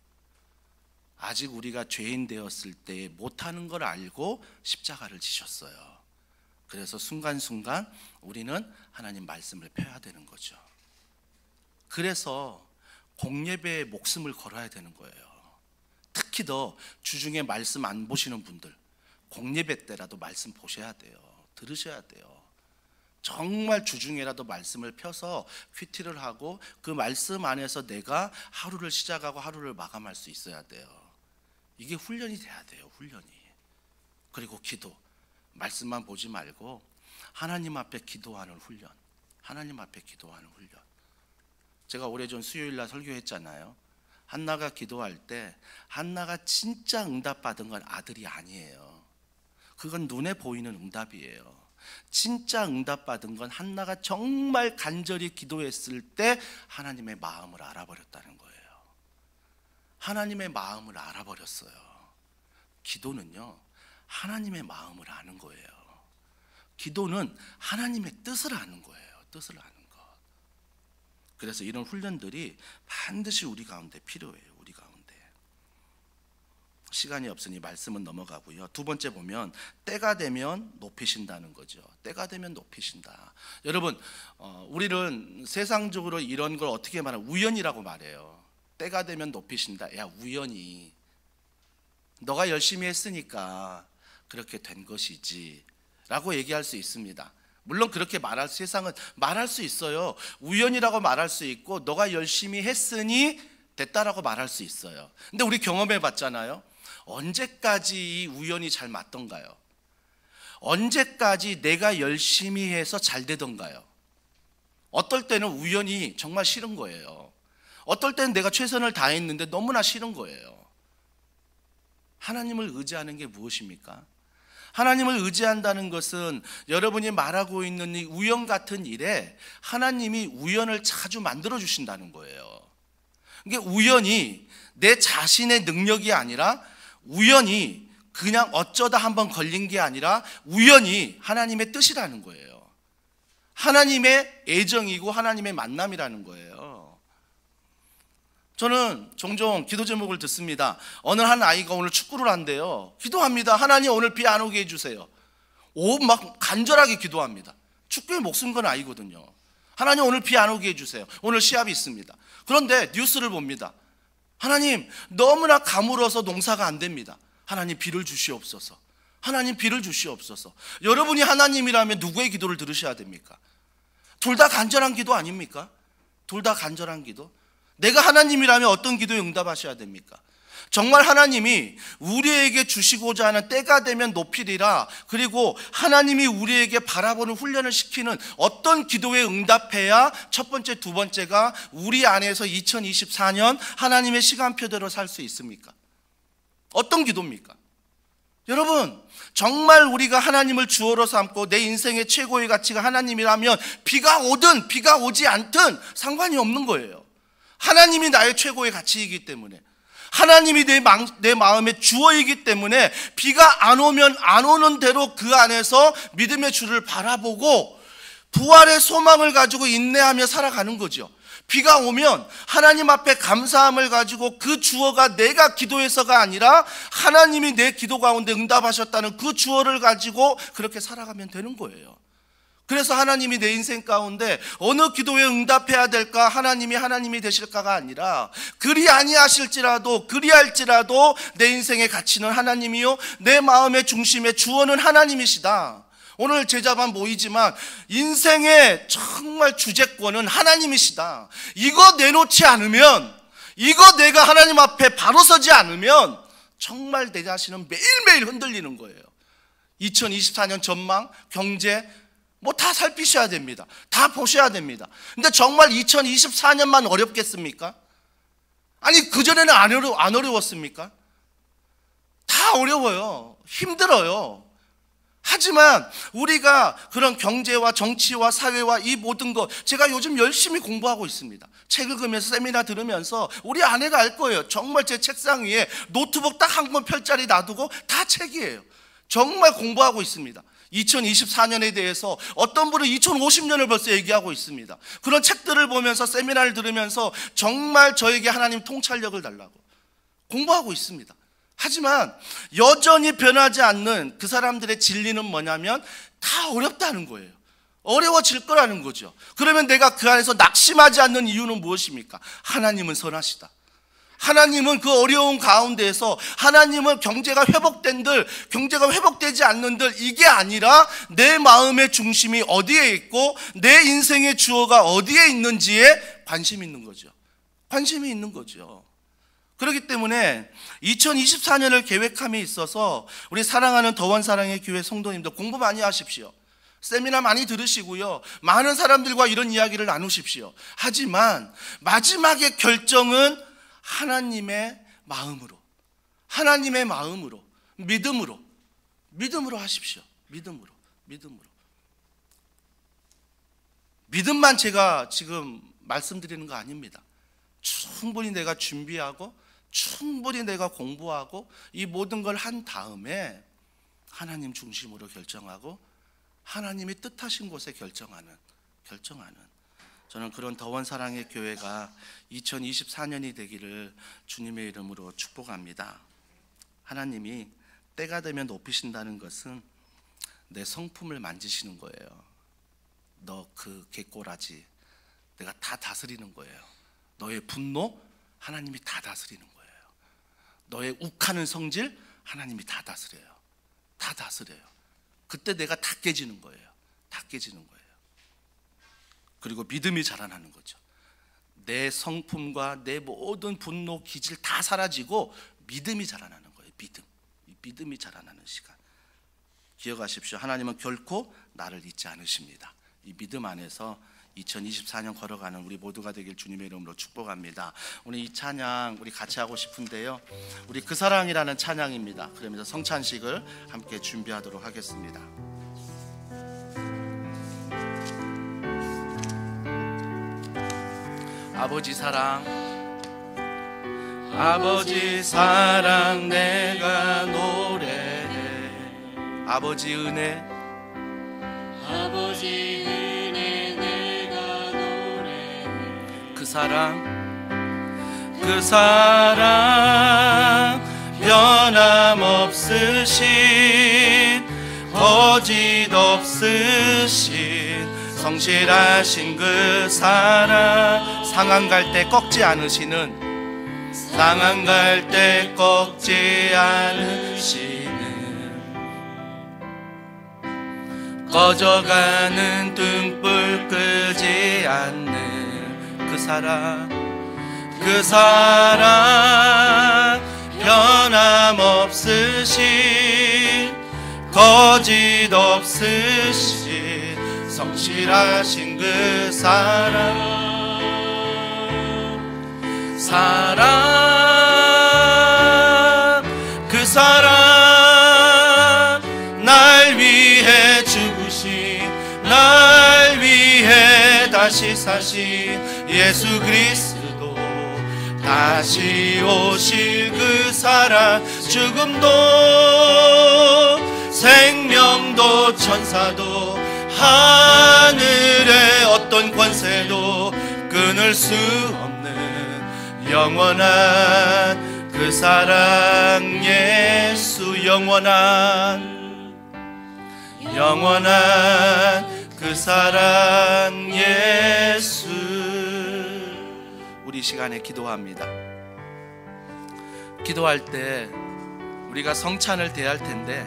아직 우리가 죄인 되었을 때 못하는 걸 알고 십자가를 지셨어요. 그래서 순간순간 우리는 하나님 말씀을 펴야 되는 거죠. 그래서 공예배에 목숨을 걸어야 되는 거예요. 특히 더 주중에 말씀 안 보시는 분들, 공예배 때라도 말씀 보셔야 돼요. 들으셔야 돼요. 정말 주중에라도 말씀을 펴서 큐티를 하고 그 말씀 안에서 내가 하루를 시작하고 하루를 마감할 수 있어야 돼요. 이게 훈련이 돼야 돼요. 훈련이. 그리고 기도, 말씀만 보지 말고 하나님 앞에 기도하는 훈련. 하나님 앞에 기도하는 훈련. 제가 오래전 수요일날 설교했잖아요. 한나가 기도할 때 한나가 진짜 응답받은 건 아들이 아니에요. 그건 눈에 보이는 응답이에요. 진짜 응답받은 건 한나가 정말 간절히 기도했을 때 하나님의 마음을 알아버렸다는 거예요. 하나님의 마음을 알아버렸어요. 기도는요, 하나님의 마음을 아는 거예요. 기도는 하나님의 뜻을 아는 거예요. 뜻을 아는 것. 그래서 이런 훈련들이 반드시 우리 가운데 필요해요. 우리 가운데. 시간이 없으니 말씀은 넘어가고요. 두 번째 보면 때가 되면 높이신다는 거죠. 때가 되면 높이신다. 여러분, 우리는 세상적으로 이런 걸 어떻게 말하면 우연이라고 말해요. 때가 되면 높이신다. 야, 우연히 너가 열심히 했으니까 그렇게 된 것이지 라고 얘기할 수 있습니다. 물론 그렇게 말할 세상은 말할 수 있어요. 우연이라고 말할 수 있고 너가 열심히 했으니 됐다라고 말할 수 있어요. 근데 우리 경험해 봤잖아요. 언제까지 이 우연이 잘 맞던가요? 언제까지 내가 열심히 해서 잘 되던가요? 어떨 때는 우연이 정말 싫은 거예요. 어떨 때는 내가 최선을 다했는데 너무나 싫은 거예요. 하나님을 의지하는 게 무엇입니까? 하나님을 의지한다는 것은 여러분이 말하고 있는 이 우연 같은 일에 하나님이 우연을 자주 만들어 주신다는 거예요. 이게 우연이 내 자신의 능력이 아니라 우연히 그냥 어쩌다 한번 걸린 게 아니라 우연히 하나님의 뜻이라는 거예요. 하나님의 애정이고 하나님의 만남이라는 거예요. 저는 종종 기도 제목을 듣습니다. 어느 한 아이가 오늘 축구를 한대요. 기도합니다. 하나님 오늘 비 안 오게 해주세요. 막 간절하게 기도합니다. 축구에 목숨 건 아니거든요. 하나님 오늘 비 안 오게 해주세요. 오늘 시합이 있습니다. 그런데 뉴스를 봅니다. 하나님 너무나 가물어서 농사가 안 됩니다. 하나님 비를 주시옵소서. 하나님 비를 주시옵소서. 여러분이 하나님이라면 누구의 기도를 들으셔야 됩니까? 둘 다 간절한 기도 아닙니까? 둘 다 간절한 기도. 내가 하나님이라면 어떤 기도에 응답하셔야 됩니까? 정말 하나님이 우리에게 주시고자 하는 때가 되면 높이리라, 그리고 하나님이 우리에게 바라보는 훈련을 시키는 어떤 기도에 응답해야 첫 번째, 두 번째가 우리 안에서 2024년 하나님의 시간표대로 살 수 있습니까? 어떤 기도입니까? 여러분, 정말 우리가 하나님을 주어로 삼고 내 인생의 최고의 가치가 하나님이라면 비가 오든 비가 오지 않든 상관이 없는 거예요. 하나님이 나의 최고의 가치이기 때문에, 하나님이 내 마음의 주어이기 때문에 비가 안 오면 안 오는 대로 그 안에서 믿음의 주를 바라보고 부활의 소망을 가지고 인내하며 살아가는 거죠. 비가 오면 하나님 앞에 감사함을 가지고 그 주어가 내가 기도해서가 아니라 하나님이 내 기도 가운데 응답하셨다는 그 주어를 가지고 그렇게 살아가면 되는 거예요. 그래서 하나님이 내 인생 가운데 어느 기도에 응답해야 될까, 하나님이 되실까가 아니라 그리 아니하실지라도 그리할지라도 내 인생의 가치는 하나님이요 내 마음의 중심의 주어는 하나님이시다. 오늘 제자만 모이지만 인생의 정말 주재권은 하나님이시다. 이거 내놓지 않으면, 이거 내가 하나님 앞에 바로 서지 않으면 정말 내 자신은 매일매일 흔들리는 거예요. 2024년 전망, 경제 뭐 다 살피셔야 됩니다. 다 보셔야 됩니다. 근데 정말 2024년만 어렵겠습니까? 아니 그전에는 안 어려웠습니까? 다 어려워요. 힘들어요. 하지만 우리가 그런 경제와 정치와 사회와 이 모든 것, 제가 요즘 열심히 공부하고 있습니다. 책 읽으면서 세미나 들으면서 우리 아내가 알 거예요. 정말 제 책상 위에 노트북 딱 한 권 펼자리 놔두고 다 책이에요. 정말 공부하고 있습니다. 2024년에 대해서 어떤 분은 2050년을 벌써 얘기하고 있습니다. 그런 책들을 보면서 세미나를 들으면서 정말 저에게 하나님 통찰력을 달라고 공부하고 있습니다. 하지만 여전히 변하지 않는 그 사람들의 진리는 뭐냐면 다 어렵다는 거예요. 어려워질 거라는 거죠. 그러면 내가 그 안에서 낙심하지 않는 이유는 무엇입니까? 하나님은 선하시다. 하나님은 그 어려운 가운데에서 하나님은 경제가 회복된들, 경제가 회복되지 않는들, 이게 아니라 내 마음의 중심이 어디에 있고 내 인생의 주어가 어디에 있는지에 관심이 있는 거죠. 관심이 있는 거죠. 그렇기 때문에 2024년을 계획함에 있어서 우리 사랑하는 더원사랑의 교회 성도님들 공부 많이 하십시오. 세미나 많이 들으시고요. 많은 사람들과 이런 이야기를 나누십시오. 하지만 마지막의 결정은 하나님의 마음으로, 하나님의 마음으로, 믿음으로 하십시오. 믿음으로. 믿음만 제가 지금 말씀드리는 거 아닙니다. 충분히 내가 준비하고 충분히 내가 공부하고 이 모든 걸 한 다음에 하나님 중심으로 결정하고 하나님이 뜻하신 곳에 결정하는 저는 그런 더원 사랑의 교회가 2024년이 되기를 주님의 이름으로 축복합니다. 하나님이 때가 되면 높이신다는 것은 내 성품을 만지시는 거예요. 너 그 개꼬라지 내가 다 다스리는 거예요. 너의 분노 하나님이 다 다스리는 거예요. 너의 욱하는 성질 하나님이 다 다스려요. 그때 내가 다 깨지는 거예요. 그리고 믿음이 자라나는 거죠. 내 성품과 내 모든 분노, 기질 다 사라지고 믿음이 자라나는 거예요. 믿음이 자라나는 시간. 기억하십시오. 하나님은 결코 나를 잊지 않으십니다. 이 믿음 안에서 2024년 걸어가는 우리 모두가 되길 주님의 이름으로 축복합니다. 오늘 이 찬양 우리 같이 하고 싶은데요, 우리 그 사랑이라는 찬양입니다. 그러면서 성찬식을 함께 준비하도록 하겠습니다. 아버지 사랑 내가 노래해. 아버지 은혜 내가 노래해. 그 사랑 변함없으신 거짓 없으신 성실하신 그 사랑, 상한 갈 때 꺾지 않으시는 꺼져가는 등불 끄지 않는 그 사랑 변함없으신 거짓 없으신 성실하신 그 사랑 그 사랑 날 위해 죽으신 날 위해 다시 사신 예수 그리스도 다시 오실 그 사랑 죽음도 생명도 천사도 하늘의 어떤 권세도 끊을 수 없는 영원한 그 사랑 예수 영원한 그 사랑 예수. 우리 시간에 기도합니다. 기도할 때 우리가 성찬을 대할 텐데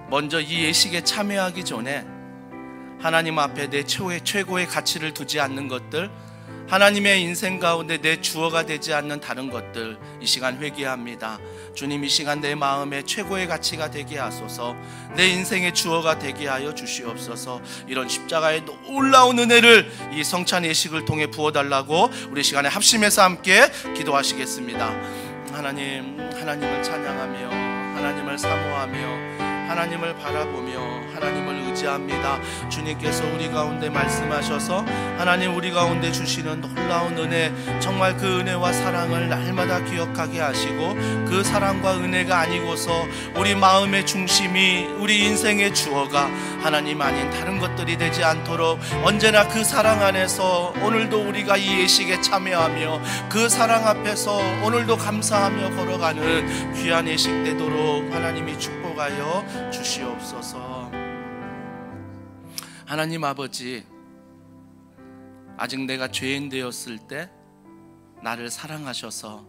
먼저 이 예식에 참여하기 전에 하나님 앞에 내 최고의 가치를 두지 않는 것들, 하나님의 인생 가운데 내 주어가 되지 않는 다른 것들 이 시간 회개합니다. 주님, 이 시간 내 마음에 최고의 가치가 되게 하소서. 내 인생의 주어가 되게 하여 주시옵소서. 이런 십자가의 놀라운 은혜를 이 성찬 예식을 통해 부어달라고 우리 시간에 합심해서 함께 기도하시겠습니다. 하나님을 찬양하며 하나님을 사모하며 하나님을 바라보며 하나님을 의지합니다. 주님께서 우리 가운데 말씀하셔서 하나님 우리 가운데 주시는 놀라운 은혜, 정말 그 은혜와 사랑을 날마다 기억하게 하시고 그 사랑과 은혜가 아니고서 우리 마음의 중심이 우리 인생의 주어가 하나님 아닌 다른 것들이 되지 않도록 언제나 그 사랑 안에서 오늘도 우리가 이 예식에 참여하며 그 사랑 앞에서 오늘도 감사하며 걸어가는 귀한 예식 되도록 하나님이 축복하여 주시옵소서. 하나님 아버지, 아직 내가 죄인 되었을 때 나를 사랑하셔서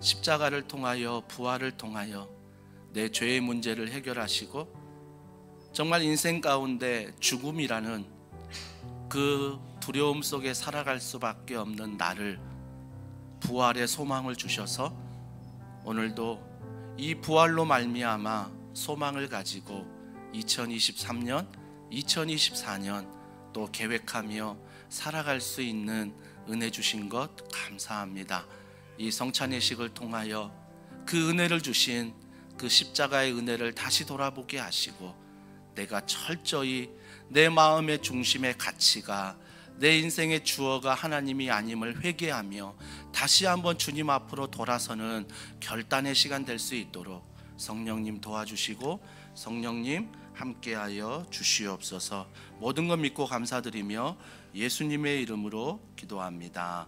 십자가를 통하여 부활을 통하여 내 죄의 문제를 해결하시고 정말 인생 가운데 죽음이라는 그 두려움 속에 살아갈 수밖에 없는 나를 부활의 소망을 주셔서 오늘도 이 부활로 말미암아 소망을 가지고 2023년 2024년 또 계획하며 살아갈 수 있는 은혜 주신 것 감사합니다. 이 성찬예식을 통하여 그 은혜를 주신 그 십자가의 은혜를 다시 돌아보게 하시고, 내가 철저히 내 마음의 중심의 가치가, 내 인생의 주어가 하나님이 아님을 회개하며 다시 한번 주님 앞으로 돌아서는 결단의 시간 될 수 있도록 성령님 도와주시고 성령님 함께하여 주시옵소서. 모든 것 믿고 감사드리며 예수님의 이름으로 기도합니다.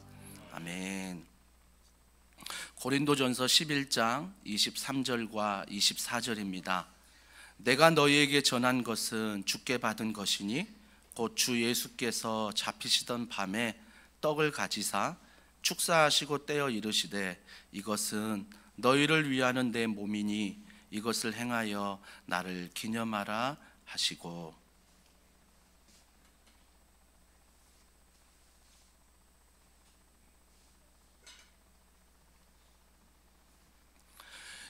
아멘. 고린도전서 11장 23절과 24절입니다. 내가 너희에게 전한 것은 주께 받은 것이니 곧 주 예수께서 잡히시던 밤에 떡을 가지사 축사하시고 떼어 이르시되 이것은 너희를 위하는 내 몸이니 이것을 행하여 나를 기념하라 하시고.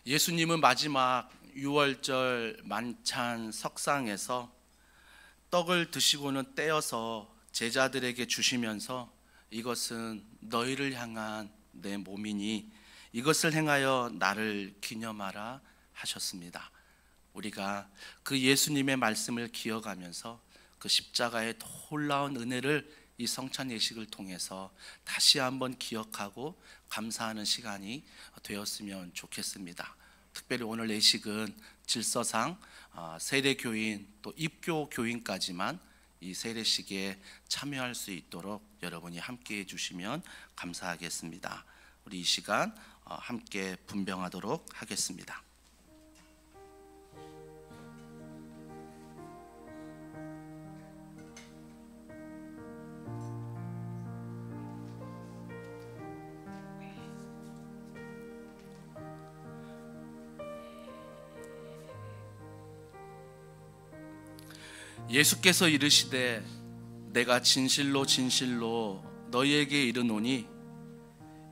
예수님은 마지막 유월절 만찬 석상에서 떡을 드시고는 떼어서 제자들에게 주시면서 이것은 너희를 향한 내 몸이니 이것을 행하여 나를 기념하라 하셨습니다. 우리가 그 예수님의 말씀을 기억하면서 그 십자가의 놀라운 은혜를 이 성찬 예식을 통해서 다시 한번 기억하고 감사하는 시간이 되었으면 좋겠습니다. 특별히 오늘 예식은 질서상 세례교인 또 입교 교인까지만 이 세례식에 참여할 수 있도록 여러분이 함께해 주시면 감사하겠습니다. 우리 이 시간 함께 분병하도록 하겠습니다. 예수께서 이르시되 내가 진실로 진실로 너희에게 이르노니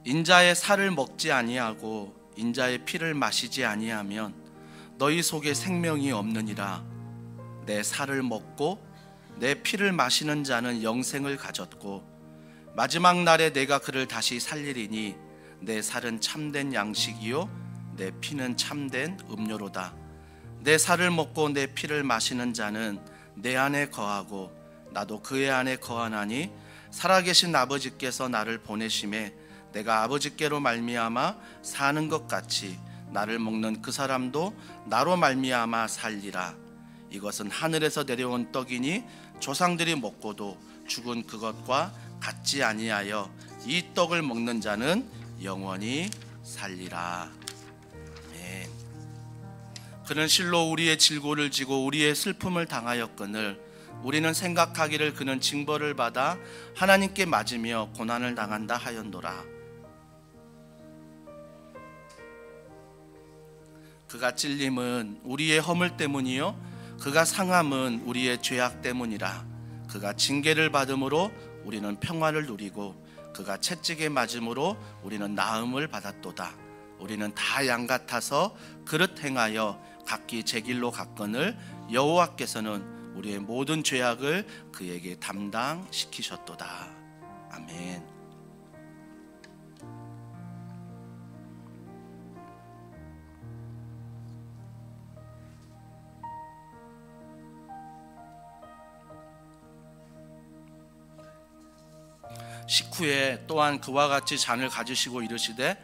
인자의 살을 먹지 아니하고 인자의 피를 마시지 아니하면 너희 속에 생명이 없느니라. 내 살을 먹고 내 피를 마시는 자는 영생을 가졌고 마지막 날에 내가 그를 다시 살리리니 내 살은 참된 양식이요 내 피는 참된 음료로다. 내 살을 먹고 내 피를 마시는 자는 내 안에 거하고 나도 그의 안에 거하나니 살아계신 아버지께서 나를 보내심에 내가 아버지께로 말미암아 사는 것 같이 나를 먹는 그 사람도 나로 말미암아 살리라. 이것은 하늘에서 내려온 떡이니 조상들이 먹고도 죽은 그것과 같지 아니하여 이 떡을 먹는 자는 영원히 살리라. 아멘. 그는 실로 우리의 질고를 지고 우리의 슬픔을 당하였거늘 우리는 생각하기를 그는 징벌을 받아 하나님께 맞으며 고난을 당한다 하였노라. 그가 찔림은 우리의 허물 때문이요 그가 상함은 우리의 죄악 때문이라. 그가 징계를 받음으로 우리는 평화를 누리고 그가 채찍에 맞음으로 우리는 나음을 받았도다. 우리는 다 양 같아서 그릇 행하여 각기 제 길로 갔거늘 여호와께서는 우리의 모든 죄악을 그에게 담당시키셨도다. 아멘. 식후에 또한 그와 같이 잔을 가지시고 이르시되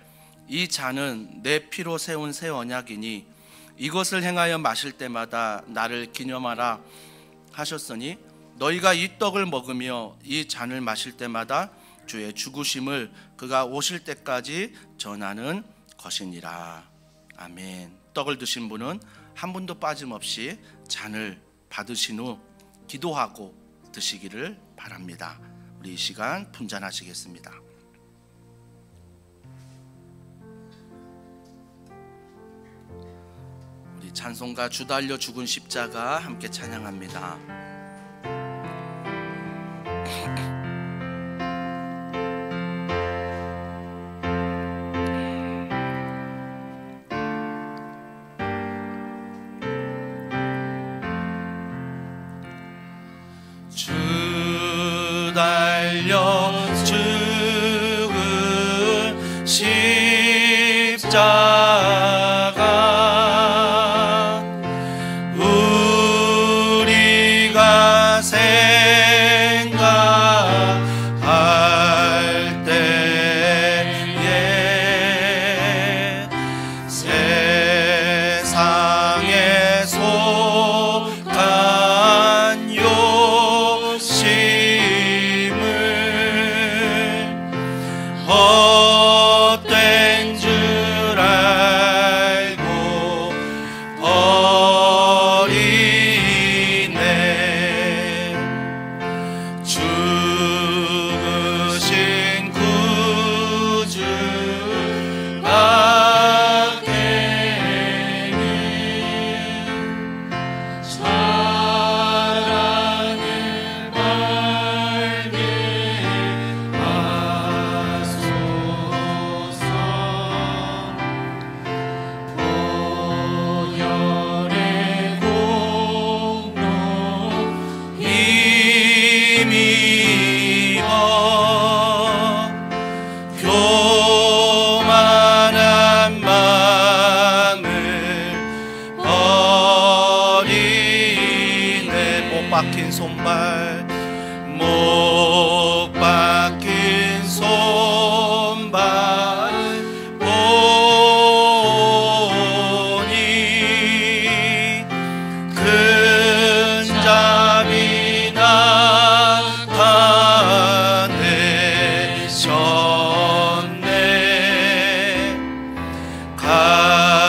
이 잔은 내 피로 세운 새 언약이니 이것을 행하여 마실 때마다 나를 기념하라 하셨으니 너희가 이 떡을 먹으며 이 잔을 마실 때마다 주의 죽으심을 그가 오실 때까지 전하는 것이니라. 아멘. 떡을 드신 분은 한 분도 빠짐없이 잔을 받으신 후 기도하고 드시기를 바랍니다. 우리 이 시간 분잔하시겠습니다. 우리 찬송가 주 달려 죽은 십자가 함께 찬양합니다. 십자가 우리가 생각할 때에 세상에 속한 욕심을 헛된 줄 알고 버리네. 죽으신 구주 나에게는 사랑을 알게 하소서. 보혈의 공로 힘입어 교만한 마음을 버리네. 못 박힌 손발, 못 박힌 손발 보니 큰 잠이 나타내셨네.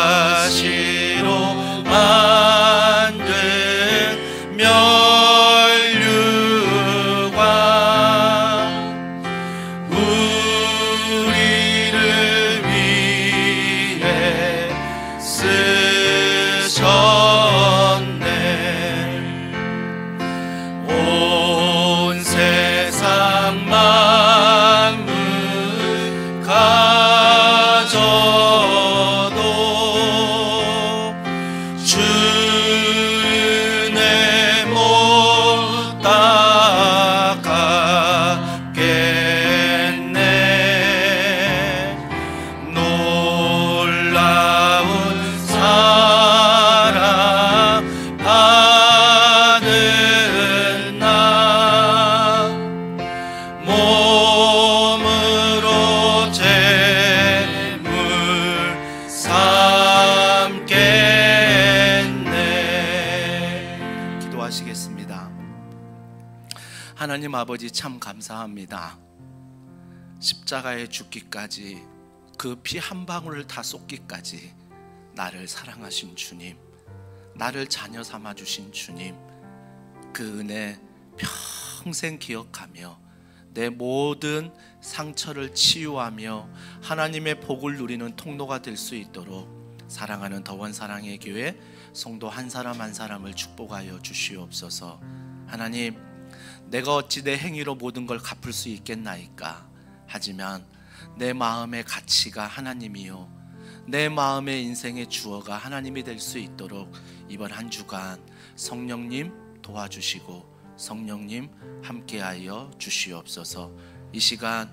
가시로 만든 면류관 우리를 위해 쓰셨네. 온 세상 만물 가져도 주 은혜 못 닦았겠네. 놀라운 사랑 받은 나 몸으로 제물 삼겠네. 기도하시겠습니다. 하나님 아버지, 참 감사합니다. 십자가에 죽기까지, 그 피 한 방울을 다 쏟기까지 나를 사랑하신 주님, 나를 자녀 삼아 주신 주님, 그 은혜 평생 기억하며 내 모든 상처를 치유하며 하나님의 복을 누리는 통로가 될 수 있도록 사랑하는 더원 사랑의 교회 성도 한 사람 한 사람을 축복하여 주시옵소서. 하나님, 내가 어찌 내 행위로 모든 걸 갚을 수 있겠나이까? 하지만 내 마음의 가치가 하나님이요, 내 마음의 인생의 주어가 하나님이 될 수 있도록 이번 한 주간 성령님 도와주시고 성령님 함께하여 주시옵소서. 이 시간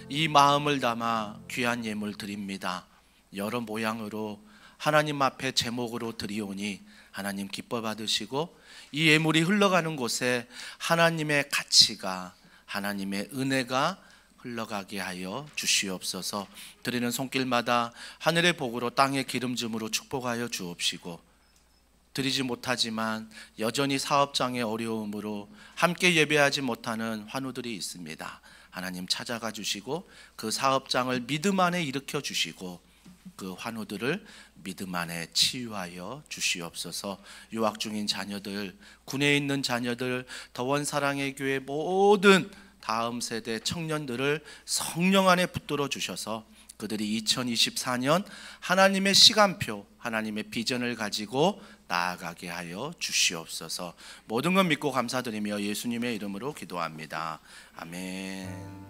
이 마음을 담아 귀한 예물 드립니다. 여러 모양으로 하나님 앞에 제목으로 드리오니 하나님 기뻐 받으시고 이 예물이 흘러가는 곳에 하나님의 가치가, 하나님의 은혜가 흘러가게 하여 주시옵소서. 드리는 손길마다 하늘의 복으로 땅의 기름짐으로 축복하여 주옵시고, 드리지 못하지만 여전히 사업장의 어려움으로 함께 예배하지 못하는 환우들이 있습니다. 하나님 찾아가 주시고 그 사업장을 믿음 안에 일으켜 주시고 그 환우들을 믿음 안에 치유하여 주시옵소서. 유학 중인 자녀들, 군에 있는 자녀들, 더원 사랑의 교회 모든 다음 세대 청년들을 성령 안에 붙들어 주셔서 그들이 2024년 하나님의 시간표, 하나님의 비전을 가지고 나아가게 하여 주시옵소서. 모든 것 믿고 감사드리며 예수님의 이름으로 기도합니다. 아멘.